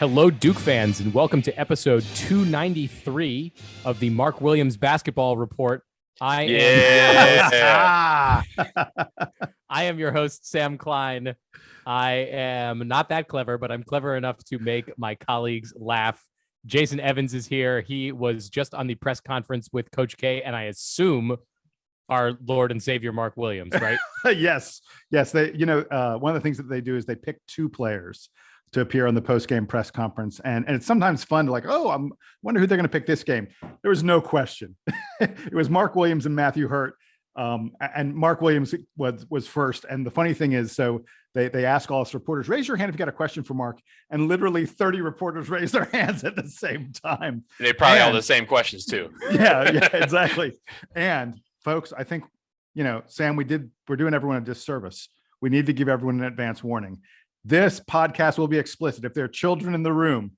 Hello, Duke fans, and welcome to episode 293 of the Mark Williams Basketball Report. I am your host, Sam Klein. I am not that clever, but I'm clever enough to make my colleagues laugh. Jason Evans is here. He was just on the press conference with Coach K, and I assume our Lord and Savior Mark Williams, right? Yes. They, one of the things that they do is they pick two players to appear on the post-game press conference. And it's sometimes fun to I wonder who they're going to pick this game. There was no question. It was Mark Williams and Matthew Hurt. And Mark Williams was first. And the funny thing is, so they ask all us reporters, raise your hand if you got a question for Mark. And literally 30 reporters raised their hands at the same time. They probably all the same questions too. Yeah, exactly. And folks, I think, Sam, we're doing everyone a disservice. We need to give everyone an advance warning. This podcast will be explicit. If there are children in the room,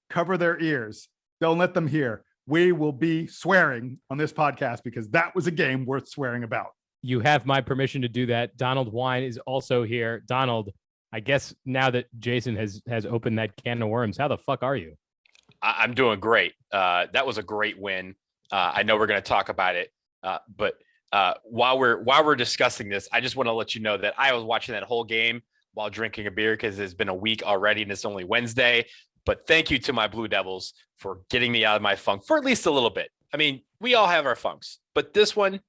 cover their ears. Don't let them hear. We will be swearing on this podcast because that was a game worth swearing about. You have my permission to do that. Donald Wine is also here. Donald, I guess now that Jason has opened that can of worms, how the fuck are you? I'm doing great. That was a great win. I know we're going to talk about it, but while we're discussing this, I just want to let you know that I was watching that whole game while drinking a beer because it's been a week already and it's only Wednesday. But thank you to my Blue Devils for getting me out of my funk for at least a little bit. I mean, we all have our funks, but this one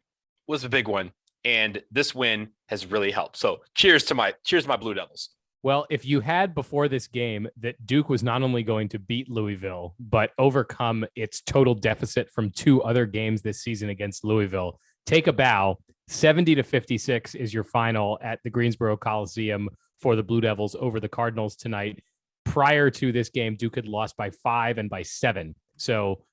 was a big one. And this win has really helped. So cheers to my Blue Devils. Well, if you had before this game that Duke was not only going to beat Louisville, but overcome its total deficit from two other games this season against Louisville, take a bow. 70-56 is your final at the Greensboro Coliseum for the Blue Devils over the Cardinals tonight. Prior to this game, Duke had lost by 5 and by 7. So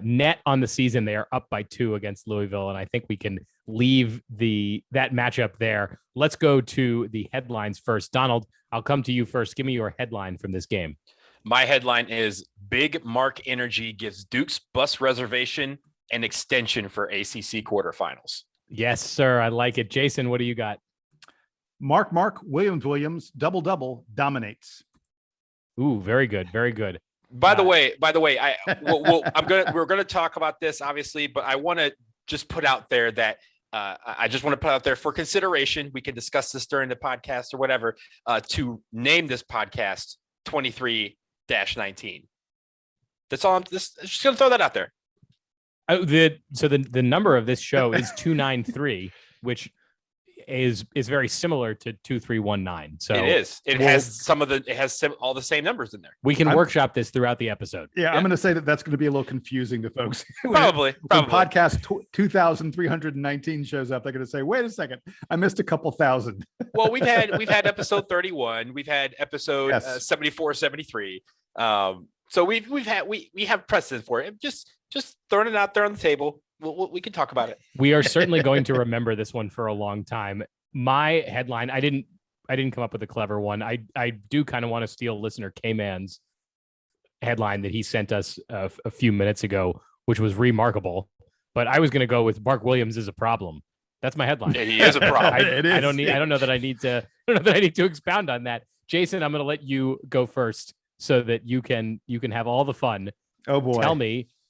net on the season, they are up by 2 against Louisville. And I think we can leave that matchup there. Let's go to the headlines first. Donald, I'll come to you first. Give me your headline from this game. My headline is Big Mark Energy gives Duke's bus reservation an extension for ACC quarterfinals. Yes, sir. I like it. Jason, what do you got? Mark Williams double dominates. Ooh, very good. Very good. By the way, we're gonna talk about this obviously, but I want to just put out there that I just want to put out there for consideration. We can discuss this during the podcast or whatever. To name this podcast 23-19. That's all. I'm just gonna throw that out there. So the number of this show is 293, which is very similar to 2319. So it is. It has all the same numbers in there. We can workshop this throughout the episode. Yeah, I'm going to say that's going to be a little confusing to folks. Probably. When podcast 2319 shows up, they're going to say, "Wait a second, I missed a couple thousand." Well, we've had episode 31. We've had episode 74, 73. So we have precedent for it. Just throwing it out there on the table. We can talk about it. We are certainly going to remember this one for a long time. My headline, I didn't come up with a clever one. I do kind of want to steal listener K-Man's headline that he sent us a few minutes ago, which was remarkable. But I was going to go with Mark Williams is a problem. That's my headline. Yeah, he is a problem. I don't know that I need to expound on that. Jason, I'm going to let you go first so that you can have all the fun. Oh boy.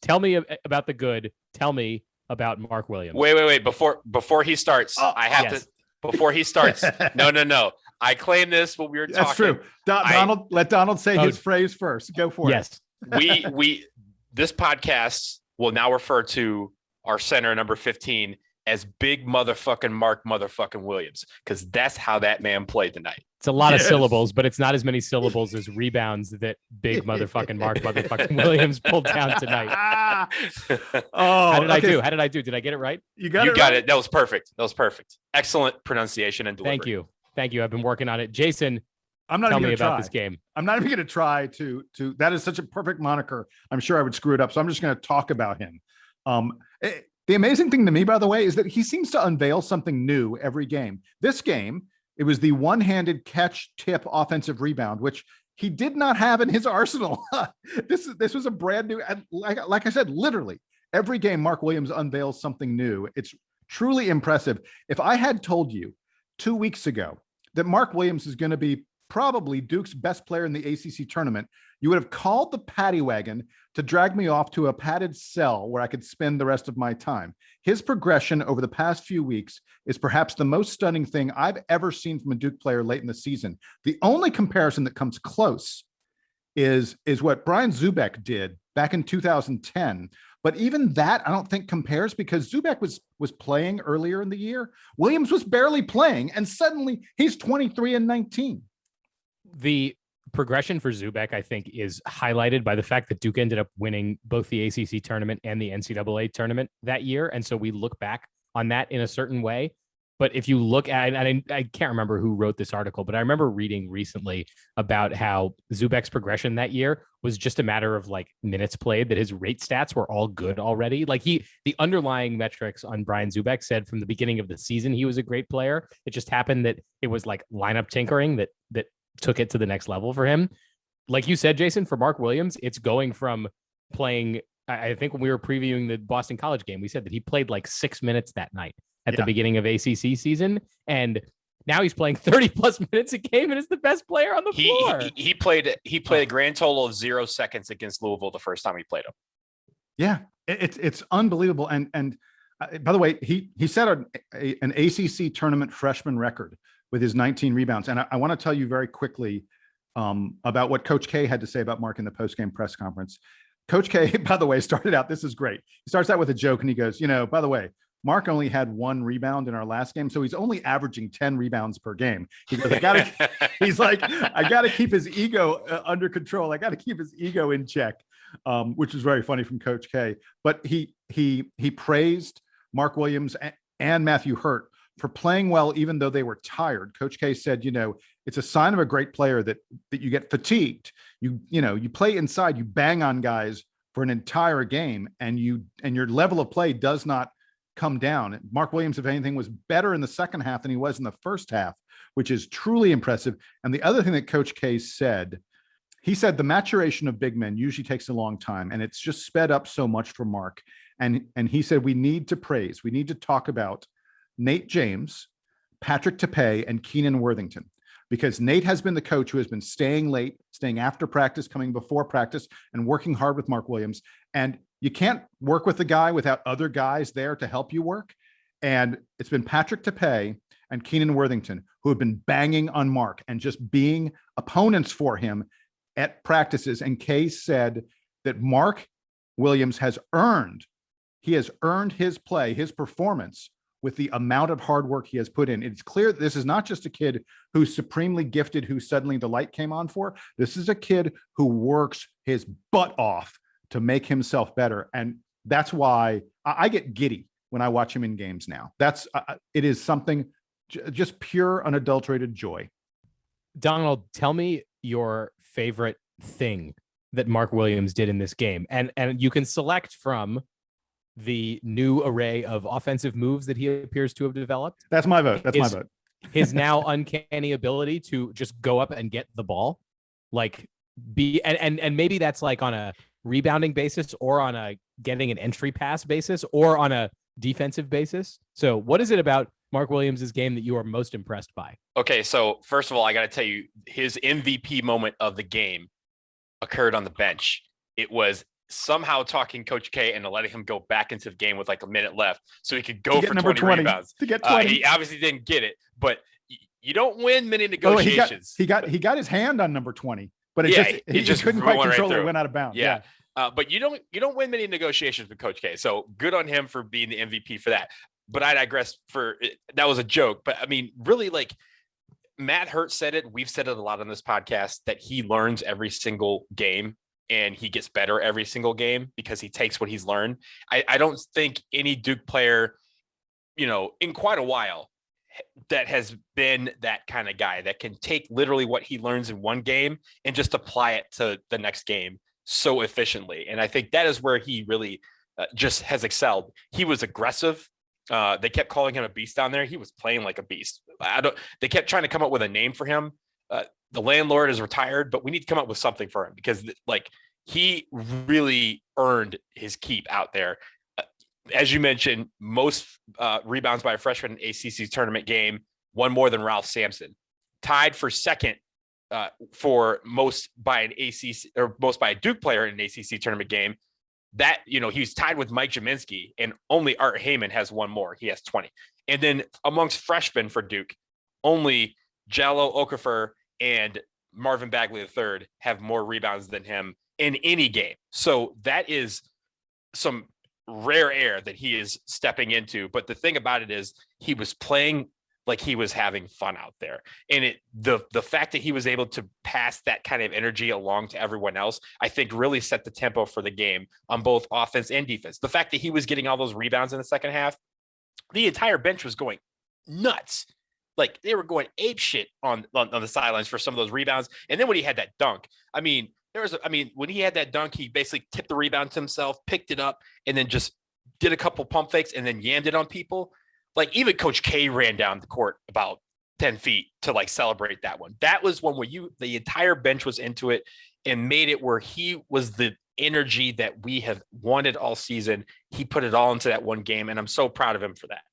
Tell me about the good. Tell me about Mark Williams. Wait. Before he starts, Before he starts, no. I claim this when we were talking. That's true. Let Donald say his phrase first. Go for it. Yes. This podcast will now refer to our center number 15 as Big Motherfucking Mark Motherfucking Williams, because that's how that man played tonight. It's a lot of syllables, but it's not as many syllables as rebounds that Big Motherfucking Mark Motherfucking Williams pulled down tonight. How did I do? Did I get it right? You got it. That was perfect. Excellent pronunciation and delivery. Thank you. I've been working on it. Jason, I'm not tell even me about this game. I'm not even going to try to. That is such a perfect moniker. I'm sure I would screw it up. So I'm just going to talk about him. The amazing thing to me, by the way, is that he seems to unveil something new every game. This game, it was the one-handed catch tip offensive rebound, which he did not have in his arsenal. This was a brand new, like I said, literally every game Mark Williams unveils something new. It's truly impressive. If I had told you 2 weeks ago that Mark Williams is going to be probably Duke's best player in the ACC tournament, You would have called the paddy wagon to drag me off to a padded cell where I could spend the rest of my time. His progression over the past few weeks is perhaps the most stunning thing I've ever seen from a Duke player late in the season. The only comparison that comes close is what Brian Zubek did back in 2010. But even that, I don't think compares, because Zubek was playing earlier in the year. Williams was barely playing, and suddenly he's 23 and 19. The progression for Zubek, I think, is highlighted by the fact that Duke ended up winning both the ACC tournament and the NCAA tournament that year. And so we look back on that in a certain way. But if you look at, and I can't remember who wrote this article, but I remember reading recently about how Zubek's progression that year was just a matter of like minutes played, that his rate stats were all good already. Like the underlying metrics on Brian Zubek said from the beginning of the season, he was a great player. It just happened that it was like lineup tinkering that took it to the next level for him. Like you said, Jason, for Mark Williams, it's going from playing, I think when we were previewing the Boston College game, we said that he played like 6 minutes that night at the beginning of ACC season. And now he's playing 30 plus minutes a game and is the best player on the floor. He played a grand total of 0 seconds against Louisville the first time he played him. Yeah, it's unbelievable. And by the way, he set an ACC tournament freshman record with his 19 rebounds. And I want to tell you very quickly about what Coach K had to say about Mark in the post-game press conference. Coach K, by the way, started out, this is great. He starts out with a joke and he goes, by the way, Mark only had 1 rebound in our last game, so he's only averaging 10 rebounds per game. He goes, he's like, I got to keep his ego under control. I got to keep his ego in check, which is very funny from Coach K. But he praised Mark Williams and Matthew Hurt for playing well, even though they were tired. Coach K said, it's a sign of a great player that you get fatigued. You play inside, you bang on guys for an entire game, and your level of play does not come down. Mark Williams, if anything, was better in the second half than he was in the first half, which is truly impressive. And the other thing that Coach K said, he said the maturation of big men usually takes a long time, and it's just sped up so much for Mark. And he said, we need to talk about Nate James, Patrick Tepe, and Keenan Worthington, because Nate has been the coach who has been staying late, staying after practice, coming before practice, and working hard with Mark Williams. And you can't work with the guy without other guys there to help you work. And it's been Patrick Tepe and Keenan Worthington who have been banging on Mark and just being opponents for him at practices. And Kay said that Mark Williams has earned his play, his performance, with the amount of hard work he has put in. It's clear this is not just a kid who's supremely gifted, who suddenly the light came on for. This is a kid who works his butt off to make himself better. And that's why I get giddy when I watch him in games now. It is something, just pure unadulterated joy. Donald, tell me your favorite thing that Mark Williams did in this game. And you can select from the new array of offensive moves that he appears to have developed. That's my vote. My vote. His now uncanny ability to just go up and get the ball, like and maybe that's like on a rebounding basis, or on a getting an entry pass basis, or on a defensive basis. So what is it about Mark Williams' game that you are most impressed by? Okay, so first of all, I got to tell you, his MVP moment of the game occurred on the bench. It was somehow talking Coach K into letting him go back into the game with like a minute left so he could go for 20 rebounds. To get 20. He obviously didn't get it, but you don't win many negotiations. He got his hand on number 20, but he just couldn't quite control it. It went out of bounds. Yeah. But you don't win many negotiations with Coach K. So good on him for being the MVP for that. But I digress. That was a joke. But I mean, really, like Matt Hurt said it. We've said it a lot on this podcast that he learns every single game. And he gets better every single game because he takes what he's learned. I don't think any Duke player, in quite a while, that has been that kind of guy that can take literally what he learns in one game and just apply it to the next game so efficiently. And I think that is where he really just has excelled. He was aggressive. They kept calling him a beast down there. He was playing like a beast. They kept trying to come up with a name for him. The landlord is retired, but we need to come up with something for him because he really earned his keep out there. As you mentioned, most rebounds by a freshman in ACC tournament game, one more than Ralph Sampson, tied for second for most by an ACC or most by a Duke player in an ACC tournament game. That, he's tied with Mike Jaminski, and only Art Heyman has one more. He has 20. And then amongst freshmen for Duke, only Jallo Okafor and Marvin Bagley III have more rebounds than him in any game. So that is some rare air that he is stepping into. But the thing about it is he was playing like he was having fun out there. And the fact that he was able to pass that kind of energy along to everyone else, I think really set the tempo for the game on both offense and defense. The fact that he was getting all those rebounds in the second half, the entire bench was going nuts. Like they were going ape shit on the sidelines for some of those rebounds. And then when he had that dunk, when he had that dunk, he basically tipped the rebound to himself, picked it up, and then just did a couple pump fakes and then yammed it on people. Like even Coach K ran down the court about 10 feet to like celebrate that one. That was one where the entire bench was into it and made it where he was the energy that we have wanted all season. He put it all into that one game, and I'm so proud of him for that.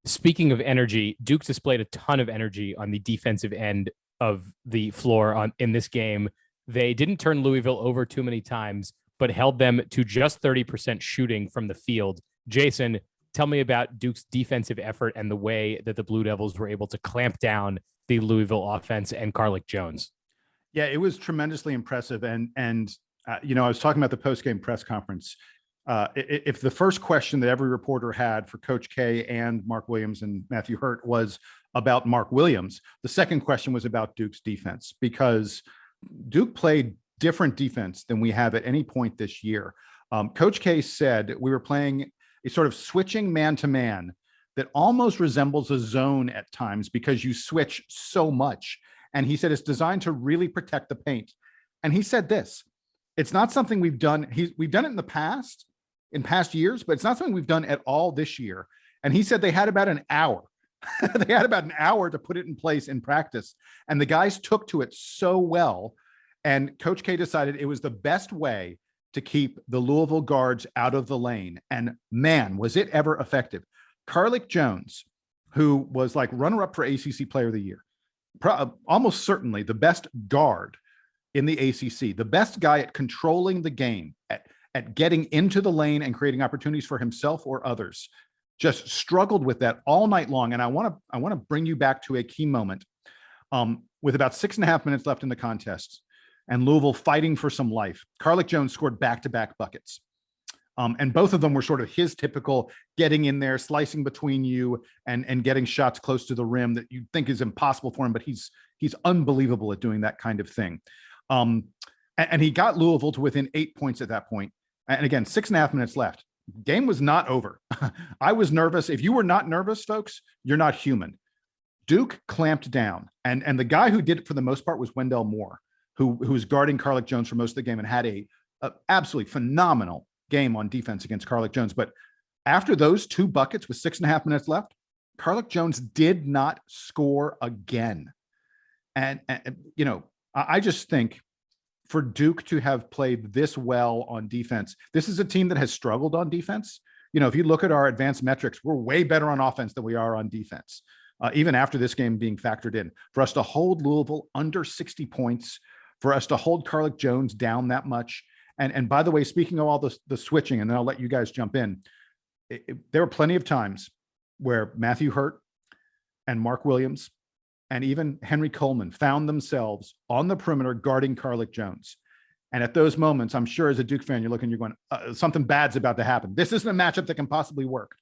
Speaking of energy, Duke displayed a ton of energy on the defensive end of the floor in this game. They didn't turn Louisville over too many times, but held them to just 30% shooting from the field. Jason, tell me about Duke's defensive effort and the way that the Blue Devils were able to clamp down the Louisville offense and Carlik Jones. Yeah, it was tremendously impressive. And I was talking about the post-game press conference. If the first question that every reporter had for Coach K and Mark Williams and Matthew Hurt was about Mark Williams, the second question was about Duke's defense, because Duke played different defense than we have at any point this year. Coach K said we were playing a sort of switching man-to-man that almost resembles a zone at times because you switch so much. And he said it's designed to really protect the paint. And he said this, it's not something we've done. We've done it in past years, but it's not something we've done at all this year. And he said they had about an hour. They had about an hour to put it in place in practice. And the guys took to it so well. And Coach K decided it was the best way to keep the Louisville guards out of the lane. And man, was it ever effective. Carlik Jones, who was like runner-up for ACC Player of the Year, almost certainly the best guard in the ACC, the best guy at controlling the game, at getting into the lane and creating opportunities for himself or others, just struggled with that all night long. And I want to bring you back to a key moment with about 6.5 minutes left in the contest and Louisville fighting for some life. Carlik Jones scored back-to-back buckets. And both of them were sort of his typical getting in there, slicing between you and getting shots close to the rim that you think is impossible for him, but he's unbelievable at doing that kind of thing. And he got Louisville to within 8 points at that point. And again, 6.5 minutes left. Game was not over. I was nervous. If you were not nervous, folks, you're not human. Duke clamped down. And the guy who did it for the most part was Wendell Moore, who was guarding Carlik Jones for most of the game and had a absolutely phenomenal game on defense against Carlik Jones. But after those 2 buckets with 6.5 minutes left, Carlik Jones did not score again. And I just think for Duke to have played this well on defense, this is a team that has struggled on defense. If you look at our advanced metrics, we're way better on offense than we are on defense, even after this game being factored in. For us to hold Louisville under 60 points, for us to hold Carlik Jones down that much. And by the way, speaking of all the switching, and then I'll let you guys jump in, there were plenty of times where Matthew Hurt and Mark Williams and even Henry Coleman found themselves on the perimeter guarding Carlik Jones. And at those moments, I'm sure as a Duke fan, you're going, something bad's about to happen. This isn't a matchup that can possibly work.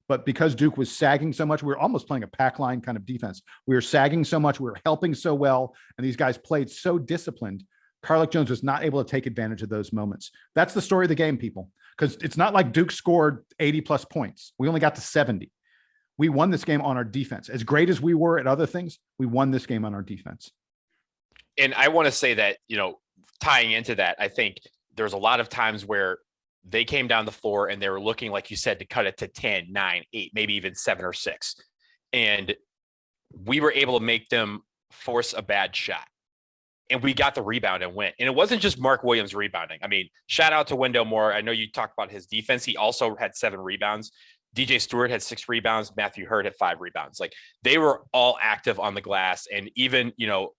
But because Duke was sagging so much, we were almost playing a pack line kind of defense. We were sagging so much, we were helping so well, and these guys played so disciplined. Carlik Jones was not able to take advantage of those moments. That's the story of the game, people, because it's not like Duke scored 80 plus points. We only got to 70. We won this game on our defense. As great as we were at other things, we won this game on our defense. And I want to say that, tying into that, I think there's a lot of times where they came down the floor and they were looking, like you said, to cut it to 10, 9, 8, maybe even 7 or 6. And we were able to make them force a bad shot. And we got the rebound and went. And it wasn't just Mark Williams rebounding. I mean, shout out to Wendell Moore. I know you talked about his defense. He also had 7 rebounds. DJ Stewart had 6 rebounds. Matthew Hurt had 5 rebounds. Like they were all active on the glass. And even,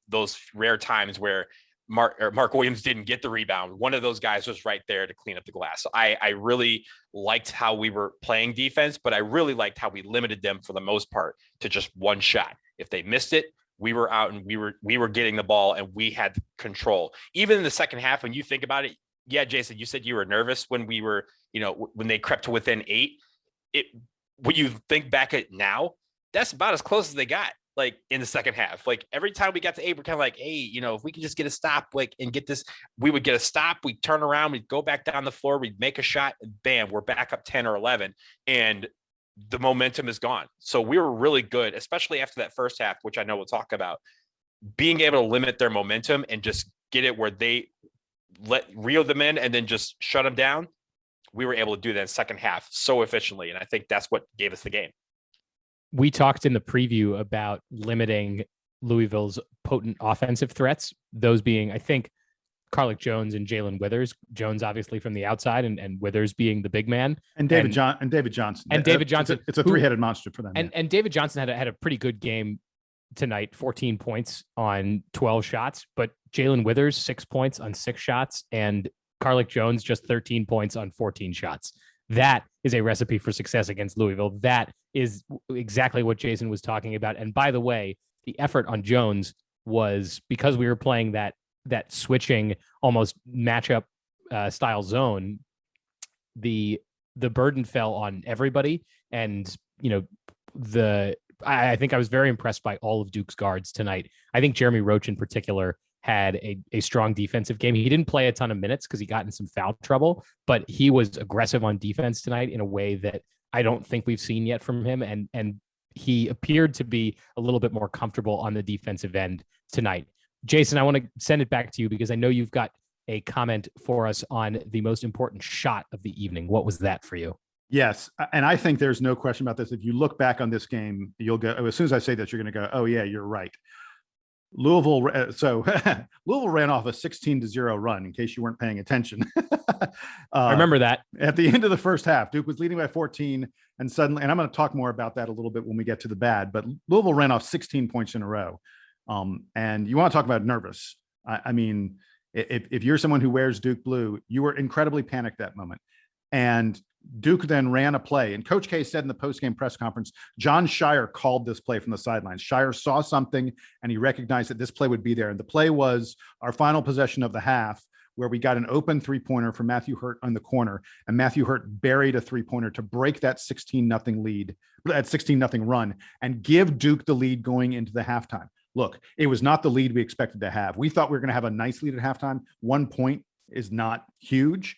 those rare times where Mark Williams didn't get the rebound, one of those guys was right there to clean up the glass. So I really liked how we were playing defense, but I really liked how we limited them for the most part to just one shot. If they missed it, we were out and we were getting the ball and we had control. Even in the second half, when you think about it, yeah, Jason, you said you were nervous when we were, when they crept to within 8. When you think back at now, that's about as close as they got. Like in the second half, like every time we got to 8, we're kind of like, hey, if we could just get a stop, like, and get this, we would get a stop. We'd turn around, we'd go back down the floor, we'd make a shot, and bam, we're back up 10 or 11, and the momentum is gone. So we were really good, especially after that first half, which I know we'll talk about, being able to limit their momentum and just get it where they reel them in and then just shut them down. We were able to do that in the second half so efficiently, and I think that's what gave us the game. We talked in the preview about limiting Louisville's potent offensive threats, those being, I think, Carlik Jones and Jalen Withers. Jones, obviously, from the outside, and Withers being the big man. And David Johnson. And David Johnson. It's a three-headed monster for them. And David Johnson had a pretty good game tonight, 14 points on 12 shots, but Jalen Withers, 6 points on 6 shots, and Carlik Jones, just 13 points on 14 shots. That is a recipe for success against Louisville. That is exactly what Jason was talking about. And by the way, the effort on Jones was because we were playing that switching, almost matchup style zone. The burden fell on everybody. And, I think I was very impressed by all of Duke's guards tonight. I think Jeremy Roach in particular had a strong defensive game. He didn't play a ton of minutes because he got in some foul trouble, but he was aggressive on defense tonight in a way that I don't think we've seen yet from him. And he appeared to be a little bit more comfortable on the defensive end tonight. Jason, I want to send it back to you because I know you've got a comment for us on the most important shot of the evening. What was that for you? Yes. And I think there's no question about this. If you look back on this game, you'll go, as soon as I say this, you're going to go, oh yeah, you're right. Louisville ran off a 16-0 run, in case you weren't paying attention. I remember that. At the end of the first half, Duke was leading by 14, and suddenly, and I'm going to talk more about that a little bit when we get to the bad, but Louisville ran off 16 points in a row. And you want to talk about nervous. I mean, if you're someone who wears Duke blue, you were incredibly panicked that moment. And Duke then ran a play, and Coach K said in the postgame press conference, John Shire called this play from the sidelines. Shire saw something and he recognized that this play would be there. And the play was our final possession of the half, where we got an open 3-pointer from Matthew Hurt on the corner, and Matthew Hurt buried a 3-pointer to break that 16-0 lead, that 16-0 run, and give Duke the lead going into the halftime. Look, it was not the lead we expected to have. We thought we were going to have a nice lead at halftime. 1 point is not huge.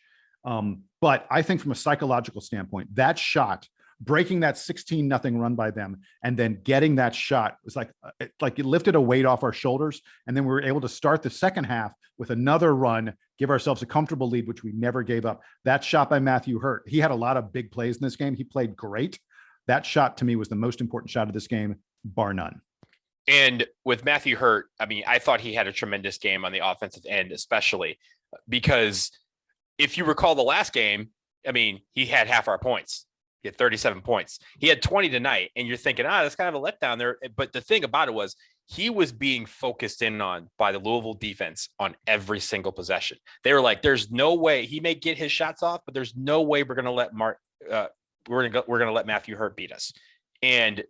But I think from a psychological standpoint, that shot, breaking that 16-0 run by them, and then getting that shot was like it lifted a weight off our shoulders. And then we were able to start the second half with another run, give ourselves a comfortable lead, which we never gave up. That shot by Matthew Hurt, he had a lot of big plays in this game. He played great. That shot to me was the most important shot of this game, bar none. And with Matthew Hurt, I mean, I thought he had a tremendous game on the offensive end, especially because if you recall the last game, I mean, he had half our points. He had 37 points. He had 20 tonight, and you're thinking, that's kind of a letdown there. But the thing about it was he was being focused in on by the Louisville defense on every single possession. They were like, there's no way he may get his shots off, but there's no way we're going to let we're going to let Matthew Hurt beat us. And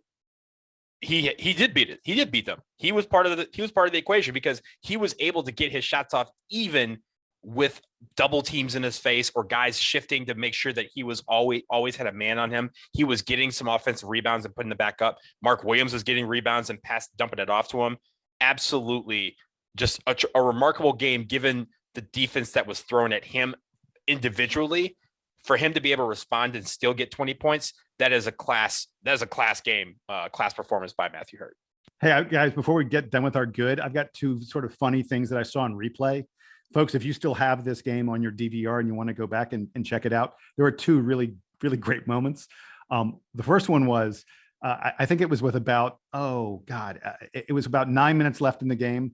he did beat it. He did beat them. He was part of the equation because he was able to get his shots off even with double teams in his face or guys shifting to make sure that he was always had a man on him. He was getting some offensive rebounds and putting it back up. Mark Williams was getting rebounds and dumping it off to him. Absolutely just a remarkable game given the defense that was thrown at him individually. For him to be able to respond and still get 20 points, that is a class game, class performance by Matthew Hurt. Hey guys, before we get done with our good, I've got 2 sort of funny things that I saw on replay. Folks, if you still have this game on your DVR and you want to go back and check it out, there were 2 really, really great moments. The first one was, I think it was with about, it was about 9 minutes left in the game.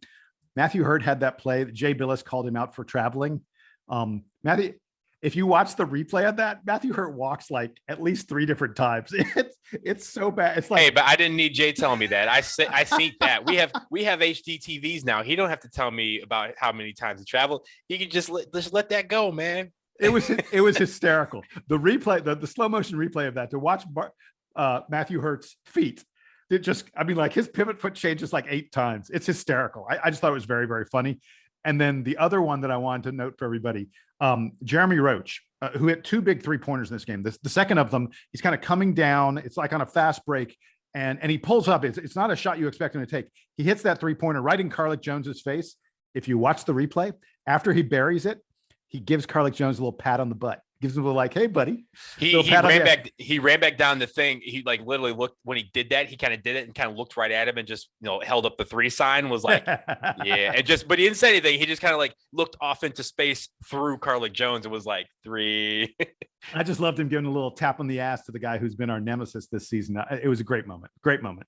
Matthew Hurt had that play that Jay Billis called him out for traveling. if you watch the replay of that, Matthew Hurt walks like at least 3 different times. It's so bad. It's like, hey, but I didn't need Jay telling me that. I seen that. We have HD TVs now. He don't have to tell me about how many times he traveled. He can just let that go, man. it was hysterical. The replay, the slow motion replay of that, to watch Matthew Hurt's feet. It just, I mean, like his pivot foot changes like 8 times. It's hysterical. I just thought it was very, very funny. And then the other one that I wanted to note for everybody, Jeremy Roach, who hit 2 big 3-pointers in this game. The second of them, he's kind of coming down. It's like on a fast break, and he pulls up. It's not a shot you expect him to take. He hits that 3-pointer right in Carlik Jones's face. If you watch the replay, after he buries it, he gives Carlik Jones a little pat on the butt. Gives him a like, hey, buddy. He ran back down the thing. He like literally looked when he did that. He kind of did it and kind of looked right at him and just, held up the 3 sign, was like, yeah. And but he didn't say anything. He just kind of like looked off into space through Carlik Jones and was like 3. I just loved him giving a little tap on the ass to the guy who's been our nemesis this season. It was a great moment. Great moment.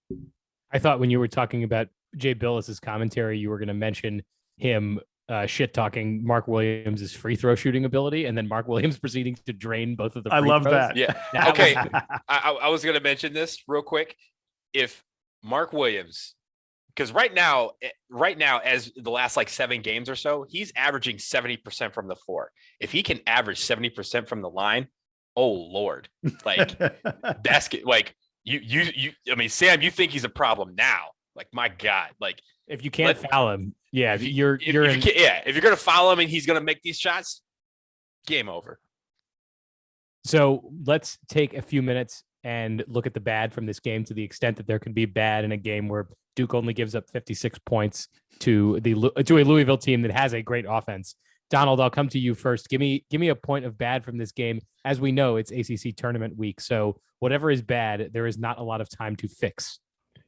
I thought when you were talking about Jay Billis's commentary, you were going to mention him shit talking Mark Williams' free throw shooting ability, and then Mark Williams proceeding to drain both of the free I love throws. that. Yeah. Okay. I was going to mention this real quick. If Mark Williams, because right now, as the last like 7 games or so, he's averaging 70% from the floor. If he can average 70% from the line, oh Lord, like basket, like you. I mean, Sam, you think he's a problem now? Like, my God, like if you can't foul him, yeah, if you're gonna foul him and he's gonna make these shots, game over. So let's take a few minutes and look at the bad from this game, to the extent that there can be bad in a game where Duke only gives up 56 points to a Louisville team that has a great offense. Donald, I'll come to you first. Give me a point of bad from this game. As we know, it's ACC tournament week, so whatever is bad, there is not a lot of time to fix.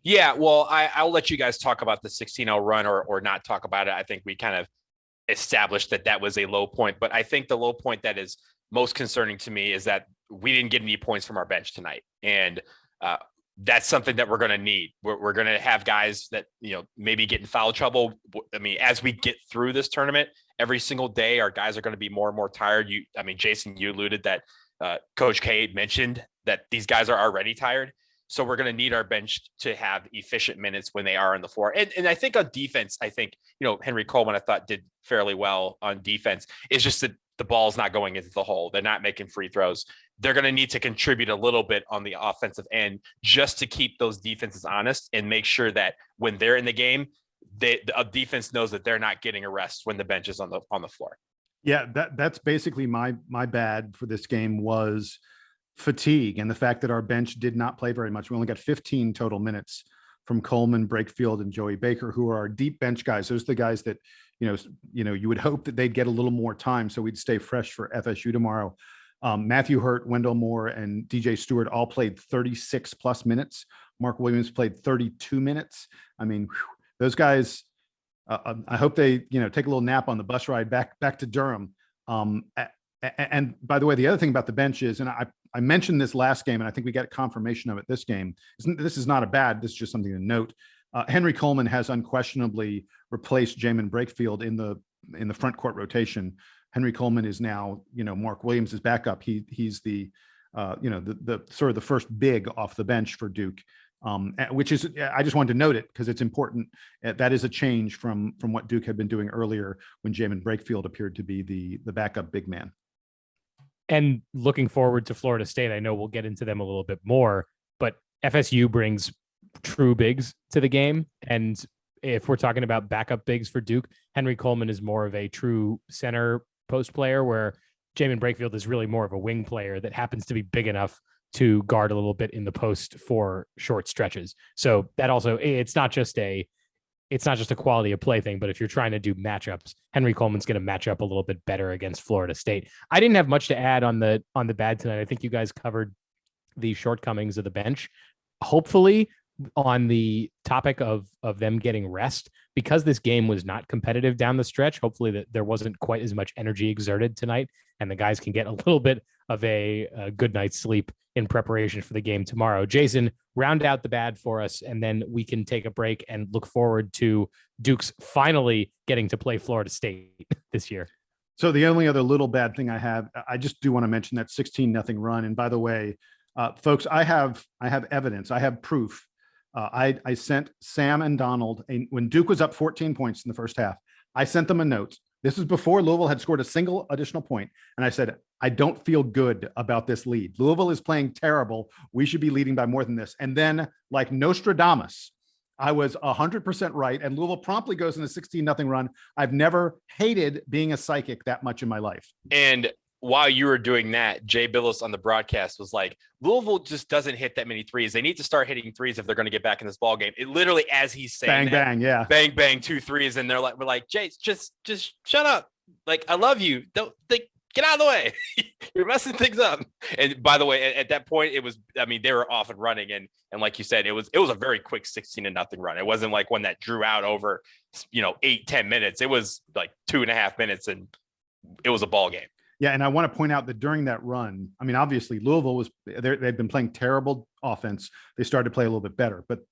Yeah, well, I'll let you guys talk about the 16-0 run or not talk about it. I think we kind of established that was a low point, but I think the low point that is most concerning to me is that we didn't get any points from our bench tonight. And that's something that we're going to need. We're going to have guys that, maybe get in foul trouble. I mean, as we get through this tournament, every single day, our guys are going to be more and more tired. Jason, you alluded that Coach K mentioned that these guys are already tired. So we're going to need our bench to have efficient minutes when they are on the floor. And I think on defense, Henry Coleman, I thought, did fairly well on defense. It's just that the ball's not going into the hole. They're not making free throws. They're going to need to contribute a little bit on the offensive end just to keep those defenses honest and make sure that when they're in the game, the defense knows that they're not getting a rest when the bench is on the floor. Yeah, that's basically my bad for this game was fatigue and the fact that our bench did not play very much. We only got 15 total minutes from Coleman, Brakefield, and Joey Baker, who are our deep bench guys. Those are the guys that, you would hope that they'd get a little more time so we'd stay fresh for FSU tomorrow. Matthew Hurt, Wendell Moore, and DJ Stewart all played 36 plus minutes. Mark Williams played 32 minutes. I mean, those guys, I hope they, take a little nap on the bus ride back to Durham. And by the way, the other thing about the bench is, and I mentioned this last game, and I think we got confirmation of it this game. This is not a bad, this is just something to note. Henry Coleman has unquestionably replaced Jamin Brakefield in the front court rotation. Henry Coleman is now, Mark Williams' backup. He's the sort of the first big off the bench for Duke, which is, I just wanted to note it because it's important. That is a change from what Duke had been doing earlier when Jamin Brakefield appeared to be the backup big man. And looking forward to Florida State, I know we'll get into them a little bit more, but FSU brings true bigs to the game. And if we're talking about backup bigs for Duke, Henry Coleman is more of a true center post player, where Jamin Brakefield is really more of a wing player that happens to be big enough to guard a little bit in the post for short stretches. So that also, it's not just a quality of play thing, but if you're trying to do matchups, Henry Coleman's going to match up a little bit better against Florida State. I didn't have much to add on the bad tonight. I think you guys covered the shortcomings of the bench. Hopefully, on the topic of them getting rest, because this game was not competitive down the stretch, hopefully that there wasn't quite as much energy exerted tonight, and the guys can get a little bit of a good night's sleep in preparation for the game tomorrow. Jason, round out the bad for us, and then we can take a break and look forward to Duke's finally getting to play Florida State this year. So the only other little bad thing I just do want to mention that 16-0 run. And by the way, folks, I have evidence. I have proof. I sent Sam and Donald when Duke was up 14 points in the first half. I sent them a note. This is before Louisville had scored a single additional point. And I said, I don't feel good about this lead. Louisville is playing terrible. We should be leading by more than this. And then, like Nostradamus, I was 100% right. And Louisville promptly goes in a 16-0 run. I've never hated being a psychic that much in my life. And while you were doing that, Jay Billis on the broadcast was like, Louisville just doesn't hit that many threes. They need to start hitting threes if they're going to get back in this ball game. It literally, as he's saying, bang, bang, yeah, bang, bang, 2 threes, and we're like, Jay, just shut up. Like, I love you. Don't think. Get out of the way. You're messing things up. And by the way, at that point, they were off and running. And like you said, it was a very quick 16-0 run. It wasn't like one that drew out over, 8-10 minutes. It was like 2.5 minutes and it was a ball game. Yeah. And I want to point out that during that run, obviously Louisville they'd been playing terrible offense. They started to play a little bit better, but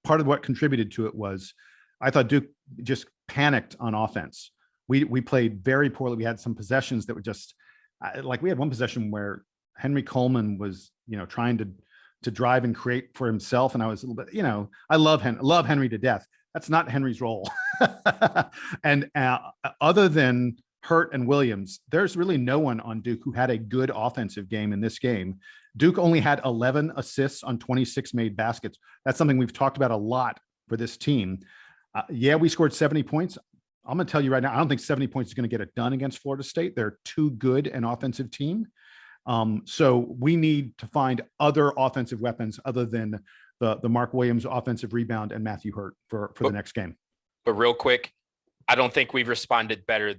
part of what contributed to it was I thought Duke just panicked on offense. We played very poorly. We had some possessions that were just like, we had one possession where Henry Coleman was, trying to drive and create for himself. And I was a little bit, I love Henry to death. That's not Henry's role. And other than Hurt and Williams, there's really no one on Duke who had a good offensive game in this game. Duke only had 11 assists on 26 made baskets. That's something we've talked about a lot for this team. We scored 70 points. I'm going to tell you right now, I don't think 70 points is going to get it done against Florida State. They're too good an offensive team. So we need to find other offensive weapons other than the Mark Williams offensive rebound and Matthew Hurt for the next game. But real quick, I don't think we've responded better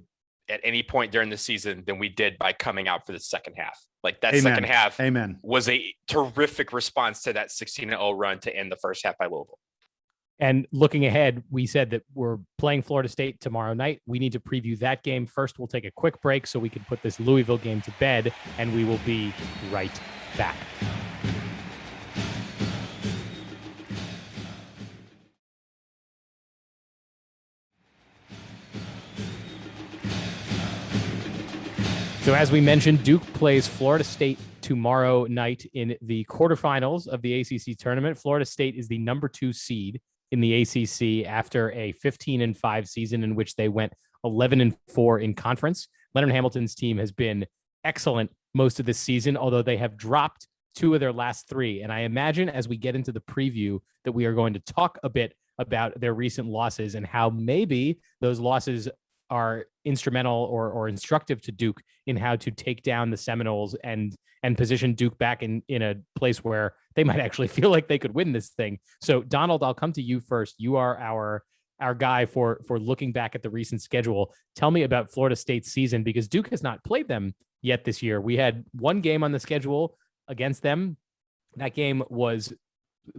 at any point during the season than we did by coming out for the second half. Like that second half was a terrific response to that 16-0 run to end the first half by Louisville. And looking ahead, we said that we're playing Florida State tomorrow night. We need to preview that game. First, we'll take a quick break so we can put this Louisville game to bed, and we will be right back. So as we mentioned, Duke plays Florida State tomorrow night in the quarterfinals of the ACC tournament. Florida State is the number 2 seed in the ACC after a 15-5 season in which they went 11-4 in conference. Leonard Hamilton's team has been excellent most of this season, although they have dropped 2 of their last 3. And I imagine as we get into the preview that we are going to talk a bit about their recent losses and how maybe those losses are instrumental or instructive to Duke in how to take down the Seminoles and position Duke back in a place where they might actually feel like they could win this thing. So Donald, I'll come to you first. You are our guy for looking back at the recent schedule. Tell me about Florida State's season, because Duke has not played them yet this year. We had one game on the schedule against them. That game was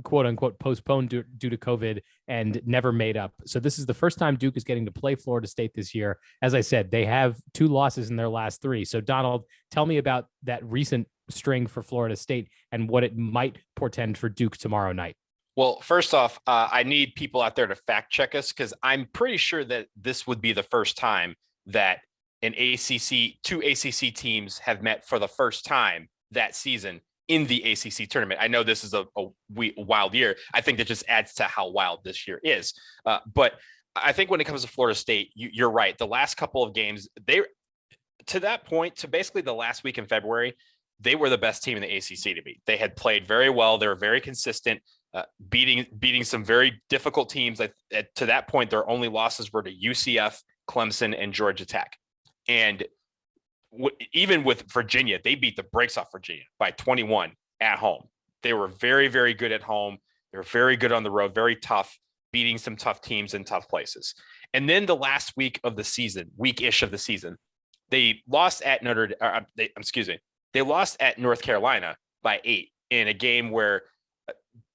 quote unquote postponed due to COVID and never made up. So this is the first time Duke is getting to play Florida State this year. As I said, they have 2 losses in their last 3. So Donald, tell me about that recent string for Florida State and what it might portend for Duke tomorrow night. Well, first off, I need people out there to fact check us, because I'm pretty sure that this would be the first time that two ACC teams have met for the first time that season in the ACC tournament. I know this is a wild year. I think that just adds to how wild this year is. But I think when it comes to Florida State, you're right. The last couple of games, to that point, to basically the last week in February, they were the best team in the ACC to beat. They had played very well. They were very consistent, beating some very difficult teams. To that point, their only losses were to UCF, Clemson, and Georgia Tech. And even with Virginia, they beat the brakes off Virginia by 21 at home. They were very, very good at home. They were very good on the road, very tough, beating some tough teams in tough places. And then the last week-ish of the season, they lost at they lost at North Carolina by 8 in a game where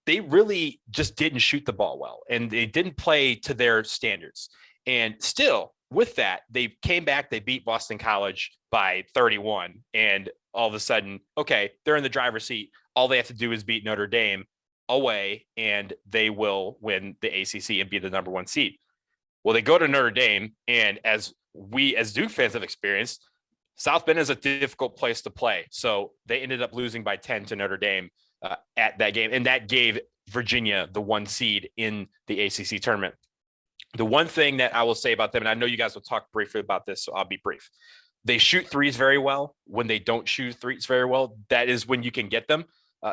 they really just didn't shoot the ball well, and they didn't play to their standards. And still, with that, they came back, they beat Boston College by 31, and all of a sudden, okay, they're in the driver's seat. All they have to do is beat Notre Dame away, and they will win the ACC and be the number 1 seed. Well, they go to Notre Dame, and as we as Duke fans have experienced, South Bend is a difficult place to play. So they ended up losing by 10 to Notre Dame at that game. And that gave Virginia the 1 seed in the ACC tournament. The one thing that I will say about them, and I know you guys will talk briefly about this, so I'll be brief. They shoot threes very well. When they don't shoot threes very well, that is when you can get them.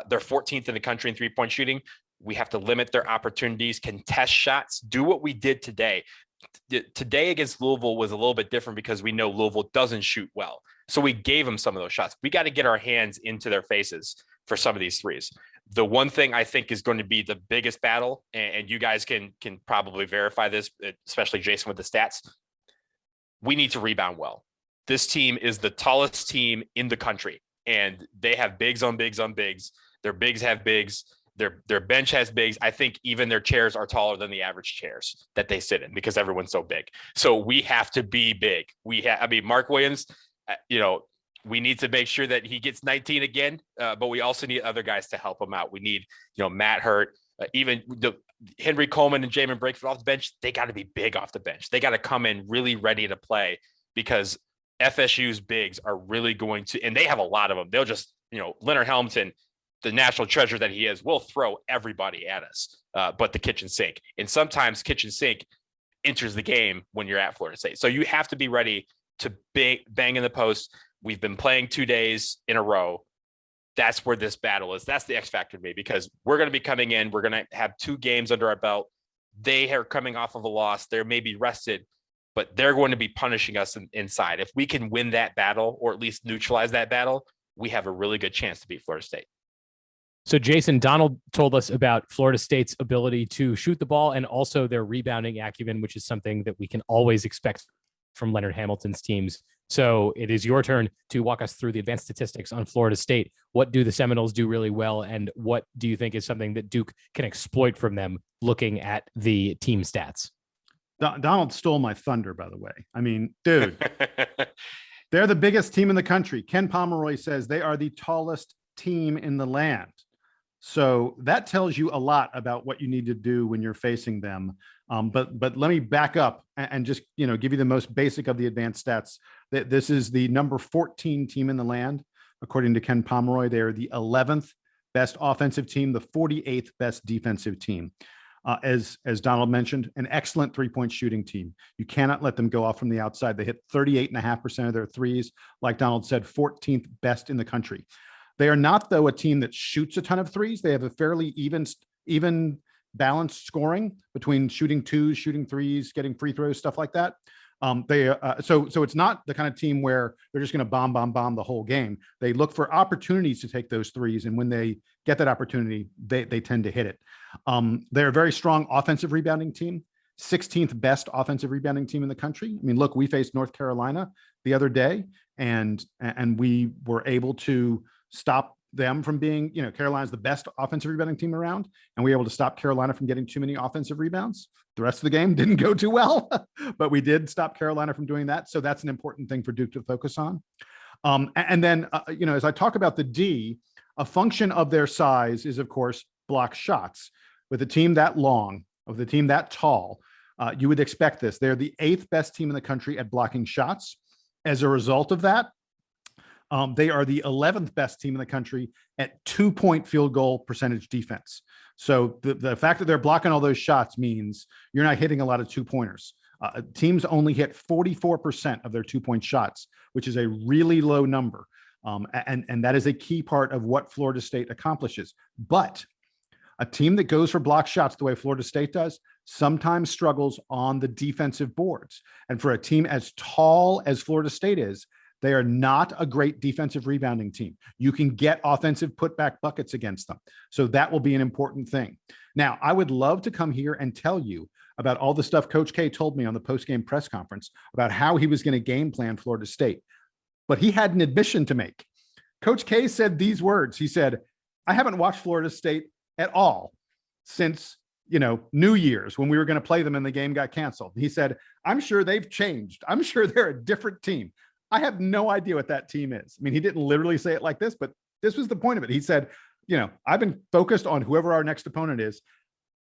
They're 14th in the country in three-point shooting. We have to limit their opportunities, contest shots, do what we did today. Today against Louisville was a little bit different because we know Louisville doesn't shoot well. So we gave them some of those shots. We got to get our hands into their faces for some of these threes. The one thing I think is going to be the biggest battle, and you guys can probably verify this, especially Jason with the stats, we need to rebound well. This team is the tallest team in the country, and they have bigs on bigs on bigs. Their bigs have bigs. Their bench has bigs. I think even their chairs are taller than the average chairs that they sit in because everyone's so big. So we have to be big. Mark Williams, we need to make sure that he gets 19 again, but we also need other guys to help him out. We need, Matt Hurt, even the Henry Coleman and Jamin Brakefield off the bench. They got to be big off the bench. They got to come in really ready to play because FSU's bigs are really going to, and they have a lot of them. They'll just, Leonard Helmton, the national treasure that he is, will throw everybody at us, but the kitchen sink. And sometimes kitchen sink enters the game when you're at Florida State. So you have to be ready to bang in the post. We've been playing 2 days in a row. That's where this battle is. That's the X factor to me, because we're going to be coming in. We're going to have 2 games under our belt. They are coming off of a loss. They're maybe rested, but they're going to be punishing us inside. If we can win that battle, or at least neutralize that battle, we have a really good chance to beat Florida State. So Jason, Donald told us about Florida State's ability to shoot the ball and also their rebounding acumen, which is something that we can always expect from Leonard Hamilton's teams. So it is your turn to walk us through the advanced statistics on Florida State. What do the Seminoles do really well, and what do you think is something that Duke can exploit from them looking at the team stats? Donald stole my thunder, by the way. I mean, dude, they're the biggest team in the country. Ken Pomeroy says they are the tallest team in the land. So that tells you a lot about what you need to do when you're facing them. But let me back up and just, give you the most basic of the advanced stats. This is the number 14 team in the land. According to Ken Pomeroy, they are the 11th best offensive team, the 48th best defensive team. As Donald mentioned, an excellent three-point shooting team. You cannot let them go off from the outside. They hit 38.5% of their threes. Like Donald said, 14th best in the country. They are not, though, a team that shoots a ton of threes. They have a fairly even balanced scoring between shooting twos, shooting threes, getting free throws, stuff like that. So it's not the kind of team where they're just going to bomb the whole game. They look for opportunities to take those threes, and when they get that opportunity, they tend to hit it. They're a very strong offensive rebounding team, 16th best offensive rebounding team in the country. I mean, look, we faced North Carolina the other day, and we were able to stop them from being, Carolina's the best offensive rebounding team around, and we were able to stop Carolina from getting too many offensive rebounds. The rest of the game didn't go too well, but we did stop Carolina from doing that. So that's an important thing for Duke to focus on. And then, as I talk about the D, a function of their size is, of course, block shots. With a team that long, of the team that tall, you would expect this. They're the 8th best team in the country at blocking shots. As a result of that, they are the 11th best team in the country at 2-point field goal percentage defense. So the fact that they're blocking all those shots means you're not hitting a lot of 2-pointers. Teams only hit 44% of their 2-point shots, which is a really low number. And that is a key part of what Florida State accomplishes. But a team that goes for block shots the way Florida State does sometimes struggles on the defensive boards. And for a team as tall as Florida State is, they are not a great defensive rebounding team. You can get offensive putback buckets against them. So that will be an important thing. Now, I would love to come here and tell you about all the stuff Coach K told me on the post-game press conference about how he was going to game plan Florida State. But he had an admission to make. Coach K said these words. He said, I haven't watched Florida State at all since, New Year's, when we were going to play them and the game got canceled. He said, I'm sure they've changed. I'm sure they're a different team. I have no idea what that team is. I mean, he didn't literally say it like this, but this was the point of it. He said, I've been focused on whoever our next opponent is.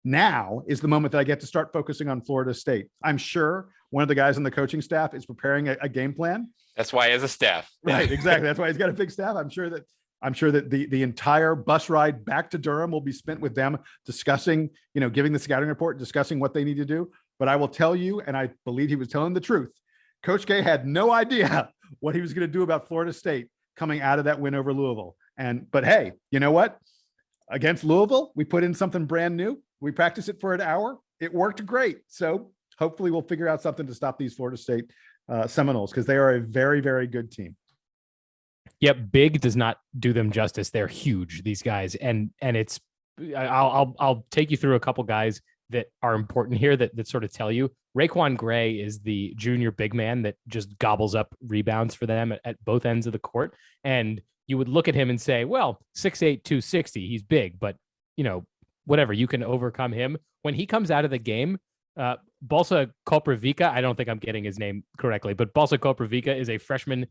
Now is the moment that I get to start focusing on Florida State. I'm sure one of the guys on the coaching staff is preparing a game plan. That's why he has a staff. Right, exactly. That's why he's got a big staff. I'm sure that the entire bus ride back to Durham will be spent with them discussing, giving the scouting report, discussing what they need to do. But I will tell you, and I believe he was telling the truth, Coach K had no idea what he was going to do about Florida State coming out of that win over Louisville. But hey, you know what? Against Louisville, we put in something brand new. We practiced it for an hour. It worked great. So hopefully we'll figure out something to stop these Florida State Seminoles, because they are a very, very good team. Yep, big does not do them justice. They're huge, these guys, and it's. I'll take you through a couple guys that are important here that sort of tell you. Raekwon Gray is the junior big man that just gobbles up rebounds for them at both ends of the court, and you would look at him and say, well, 6'8", 260, he's big, but whatever, you can overcome him. When he comes out of the game, Balsa Koprivica, I don't think I'm getting his name correctly, but Balsa Koprivica is a freshman,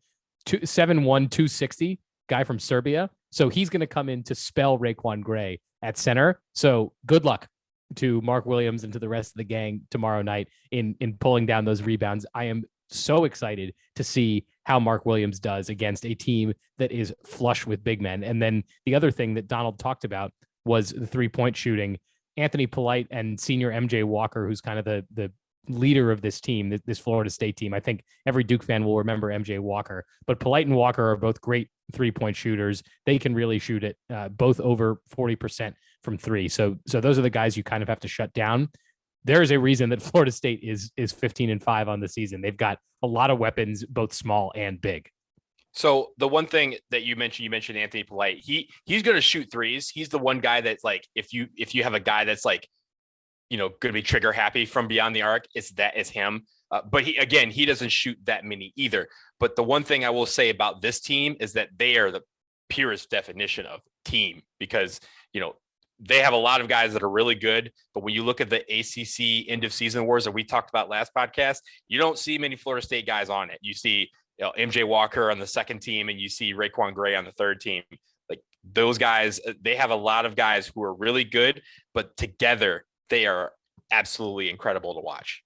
7'1", 260 guy from Serbia. So he's going to come in to spell Raekwon Gray at center. So good luck to Mark Williams and to the rest of the gang tomorrow night in pulling down those rebounds. I am so excited to see how Mark Williams does against a team that is flush with big men. And then the other thing that Donald talked about was the 3-point shooting. Anthony Polite and senior MJ Walker, who's kind of the leader of this team, this Florida State team. I think every Duke fan will remember MJ Walker, but Polite and Walker are both great 3-point shooters. They can really shoot it both over 40% from three. So those are the guys you kind of have to shut down. There's a reason that Florida State is 15-5 on the season. They've got a lot of weapons, both small and big. So the one thing that you mentioned Anthony Polite. He's going to shoot threes. He's the one guy that's like, if you have a guy that's like, going to be trigger happy from beyond the arc, it's him. But he doesn't shoot that many either. But the one thing I will say about this team is that they are the purest definition of team, because, they have a lot of guys that are really good, but when you look at the ACC end of season awards that we talked about last podcast, you don't see many Florida State guys on it. You see MJ Walker on the second team, and you see Raekwon Gray on the third team. Like those guys, they have a lot of guys who are really good, but together they are absolutely incredible to watch.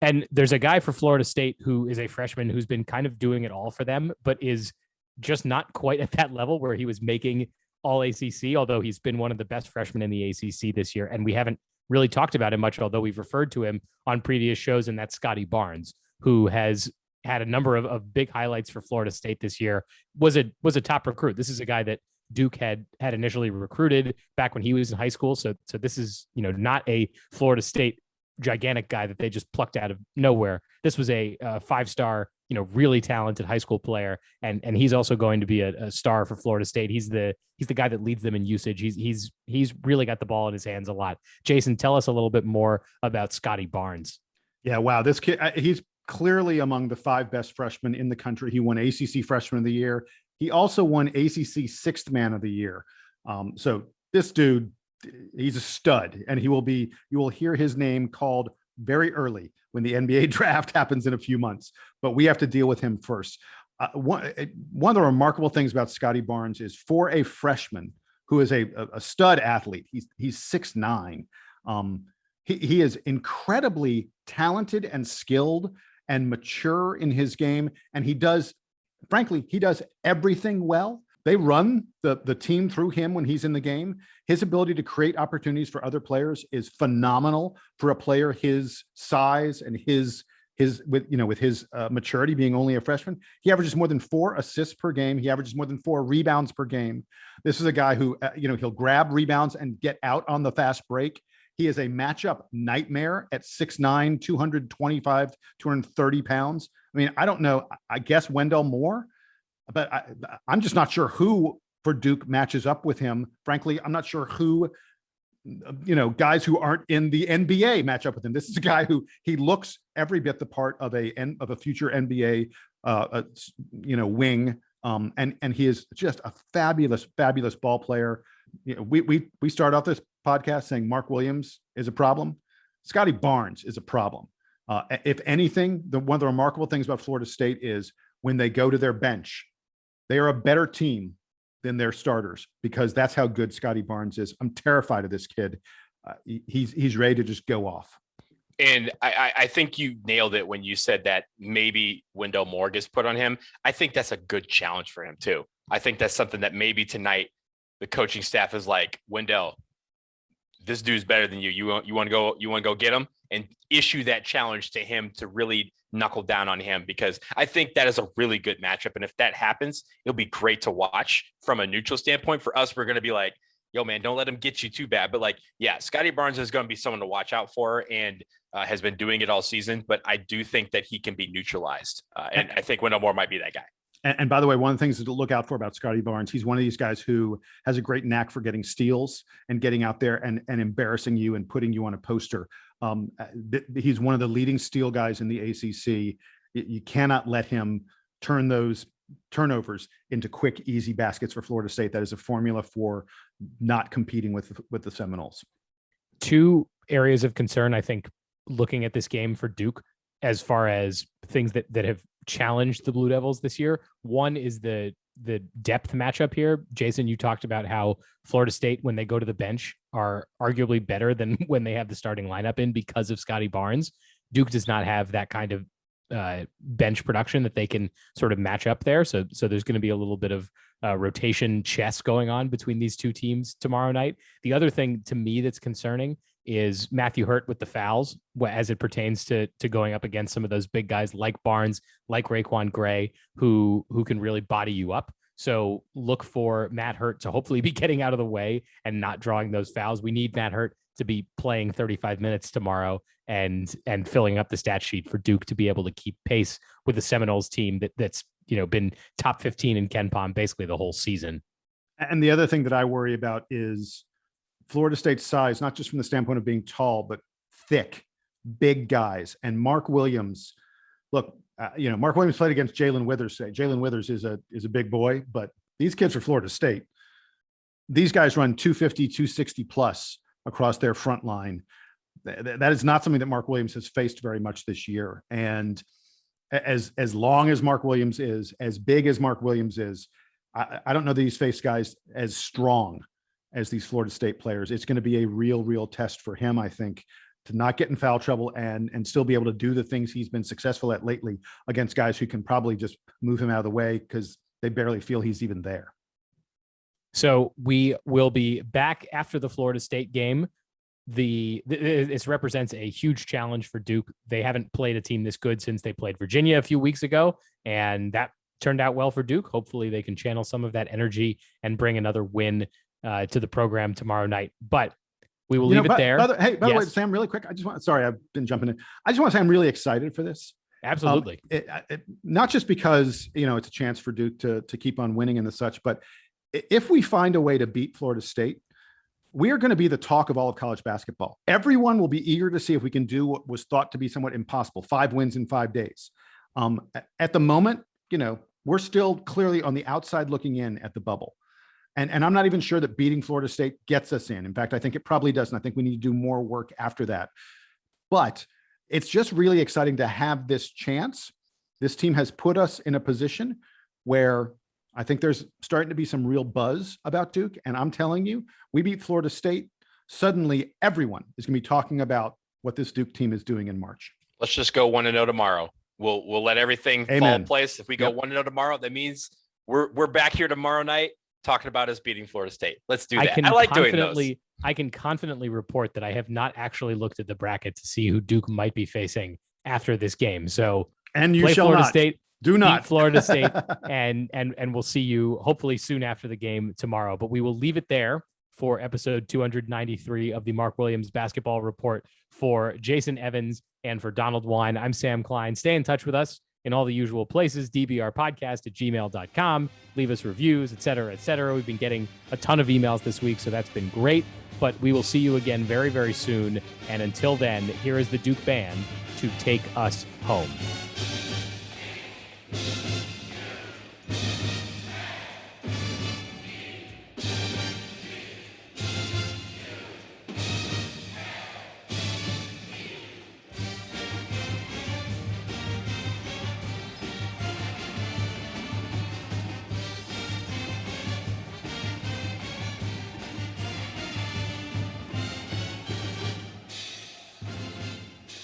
And there's a guy for Florida State who is a freshman who's been kind of doing it all for them, but is just not quite at that level where he was making all ACC, although he's been one of the best freshmen in the ACC this year. And we haven't really talked about him much, although we've referred to him on previous shows. And that's Scotty Barnes, who has had a number of big highlights for Florida State this year, was a top recruit. This is a guy that Duke had initially recruited back when he was in high school. So this is, not a Florida State gigantic guy that they just plucked out of nowhere. This was a 5-star, really talented high school player. And he's also going to be a star for Florida State. He's the guy that leads them in usage. He's really got the ball in his hands a lot. Jason, tell us a little bit more about Scotty Barnes. Yeah. Wow. This kid, he's clearly among the 5 best freshmen in the country. He won ACC Freshman of the Year. He also won ACC Sixth Man of the Year. So this dude, he's a stud, and you will hear his name called very early when the NBA draft happens in a few months, but we have to deal with him first. One of the remarkable things about Scotty Barnes is, for a freshman who is a stud athlete, he's 6'9". He is incredibly talented and skilled and mature in his game. And he does everything well. They run the team through him when he's in the game. His ability to create opportunities for other players is phenomenal for a player his size and his maturity, being only a freshman. He averages more than 4 assists per game. He averages more than 4 rebounds per game. This is a guy who, he'll grab rebounds and get out on the fast break. He is a matchup nightmare at 6'9", 225, 230 pounds. I mean, I don't know. I guess Wendell Moore, but I'm just not sure who for Duke matches up with him. Frankly, I'm not sure who, guys who aren't in the NBA match up with him. This is a guy who he looks every bit the part of a future NBA, wing. And he is just a fabulous, fabulous ball player. We start off this podcast saying Mark Williams is a problem. Scotty Barnes is a problem. If anything, one of the remarkable things about Florida State is when they go to their bench, they are a better team than their starters, because that's how good Scotty Barnes is. I'm terrified of this kid. He's ready to just go off. And I think you nailed it when you said that maybe Wendell Moore gets put on him. I think that's a good challenge for him too. I think that's something that maybe tonight the coaching staff is like, Wendell, this dude's better than you. You want to go get him and issue that challenge to him to really knuckle down on him, because I think that is a really good matchup. And if that happens, it'll be great to watch from a neutral standpoint. For us, we're going to be like, yo, man, don't let him get you too bad. But like, yeah, Scotty Barnes is going to be someone to watch out for, and has been doing it all season. But I do think that he can be neutralized. And I think Wendell Moore might be that guy. And by the way, one of the things to look out for about Scotty Barnes, he's one of these guys who has a great knack for getting steals and getting out there and embarrassing you and putting you on a poster. He's one of the leading steal guys in the ACC. You cannot let him turn those turnovers into quick, easy baskets for Florida State. That is a formula for not competing with the Seminoles. Two areas of concern, I think, looking at this game for Duke, as far as things that have challenged the Blue Devils this year. One is the depth matchup here. Jason, you talked about how Florida State, when they go to the bench, are arguably better than when they have the starting lineup in because of Scotty Barnes. Duke does not have that kind of bench production that they can sort of match up there. So there's going to be a little bit of rotation chess going on between these two teams tomorrow night. The other thing to me that's concerning is Matthew Hurt with the fouls as it pertains to going up against some of those big guys like Barnes, like Raekwon Gray, who can really body you up. So look for Matt Hurt to hopefully be getting out of the way and not drawing those fouls. We need Matt Hurt to be playing 35 minutes tomorrow and filling up the stat sheet for Duke to be able to keep pace with the Seminoles team that's been top 15 in KenPom basically the whole season. And the other thing that I worry about is Florida State's size, not just from the standpoint of being tall, but thick, big guys. And Mark Williams, look, Mark Williams played against Jalen Withers today. Jalen Withers is a big boy, but these kids are Florida State. These guys run 250, 260 plus across their front line. That is not something that Mark Williams has faced very much this year. And as long as Mark Williams is, as big as Mark Williams is, I don't know that he's faced guys as strong as these Florida State players. It's going to be a real test for him, I think, to not get in foul trouble and still be able to do the things he's been successful at lately against guys who can probably just move him out of the way because they barely feel he's even there. So we will be back after the Florida State game. This represents a huge challenge for Duke. They haven't played a team this good since they played Virginia a few weeks ago, and that turned out well for Duke. Hopefully they can channel some of that energy and bring another win to the program tomorrow night. But we will leave it there. By the way, Sam, really quick, sorry, I've been jumping in. I just want to say I'm really excited for this. Absolutely. Not just because, it's a chance for Duke to keep on winning and the such, but if we find a way to beat Florida State, we are going to be the talk of all of college basketball. Everyone will be eager to see if we can do what was thought to be somewhat impossible, 5 wins in 5 days. At the moment, we're still clearly on the outside looking in at the bubble. And I'm not even sure that beating Florida State gets us in. In fact, I think it probably doesn't. I think we need to do more work after that. But it's just really exciting to have this chance. This team has put us in a position where I think there's starting to be some real buzz about Duke. And I'm telling you, we beat Florida State, suddenly everyone is going to be talking about what this Duke team is doing in March. Let's just go 1-0 tomorrow. We'll let everything fall in place. If we go 1-0 tomorrow, that means we're back here tomorrow night talking about us beating Florida State. Let's do that. I like doing those. I can confidently report that I have not actually looked at the bracket to see who Duke might be facing after this game. So, and you play shall Florida not. State. Do not Florida State, and we'll see you hopefully soon after the game tomorrow. But we will leave it there for episode 293 of the Mark Williams Basketball Report. For Jason Evans and for Donald Wine, I'm Sam Klein. Stay in touch with us in all the usual places, dbrpodcast@gmail.com. Leave us reviews, et cetera, et cetera. We've been getting a ton of emails this week, so that's been great. But we will see you again very, very soon. And until then, here is the Duke Band to take us home.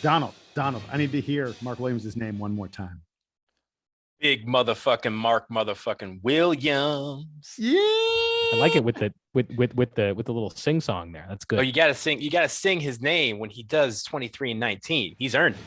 Donald, I need to hear Mark Williams' name one more time. Big motherfucking Mark motherfucking Williams. Yeah. I like it with the little sing song there. That's good. Oh, you gotta sing his name when he does 23 and 19. He's earned it.